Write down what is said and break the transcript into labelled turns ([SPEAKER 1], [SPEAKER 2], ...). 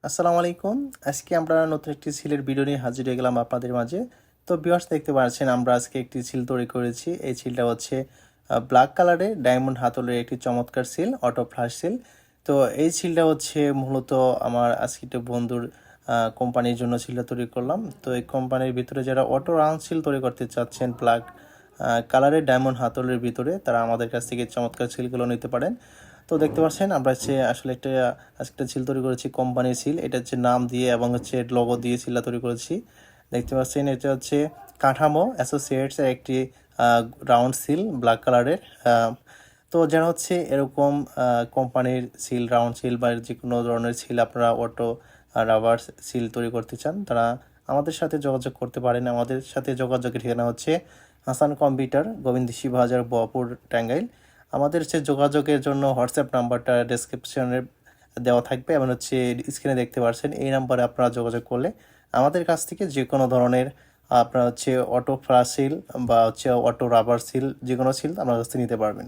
[SPEAKER 1] আসসালামু আলাইকুম। আজকে আমরা নতুন একটি সিলের ভিডিও নিয়ে হাজির হয়ে গেলাম আপনাদের মাঝে। তো ভিউয়ার্স দেখতে পাচ্ছেন আমরা আজকে একটি সিল তৈরি করেছি। এই সিলটা হচ্ছে ব্ল্যাক কালারের ডায়মন্ড হাতলের একটি চমৎকার সিল, অটো ফ্লাশ সিল। তো এই সিলটা হচ্ছে মূলত আমার আজকে একটা বন্ধুর কোম্পানির জন্য সিলটা তৈরি করলাম। তো এই কোম্পানির ভিতরে যারা অটো রাউন্ড সিল তৈরি করতে চাচ্ছেন ব্ল্যাক কালারের ডায়মন্ড হাতলের ভিতরে, তারা আমাদের কাছ থেকে চমৎকার সিলগুলো নিতে পারেন। তো দেখতে পাচ্ছেন আমরা হচ্ছে আসলে একটা সিল তৈরি করেছি, কোম্পানির সিল। এটা হচ্ছে নাম দিয়ে এবং হচ্ছে লোগো দিয়ে সিলটা তৈরি করেছি। দেখতে পাচ্ছেন এটা হচ্ছে কাঠামো অ্যাসোসিয়েটস এর একটি রাউন্ড সিল ব্ল্যাক কালারের। তো যেন হচ্ছে এরকম কোম্পানির সিল, রাউন্ড সিল বা যে কোনো ধরনের সিল আপনারা অটো রাবার সিল তৈরি করতে চান, তারা আমাদের সাথে যোগাযোগ করতে পারেন। আমাদের সাথে যোগাযোগের ঠিকানা হচ্ছে হাসান কম্পিউটার, গোবিন্দ বাজার, বহপুর, টাঙ্গাইল। আমাদের হচ্ছে যোগাযোগের জন্য হোয়াটসঅ্যাপ নাম্বারটা ডেসক্রিপশনে দেওয়া থাকবে এবং হচ্ছে স্ক্রিনে দেখতে পাচ্ছেন। এই নাম্বারে আপনারা যোগাযোগ করলে আমাদের কাছ থেকে যে কোনো ধরনের আপনার হচ্ছে অটো ফ্লাশ সিল বা হচ্ছে অটো রাবার সিল, যে কোনো সিল আপনার কাছ থেকে নিতে পারবেন।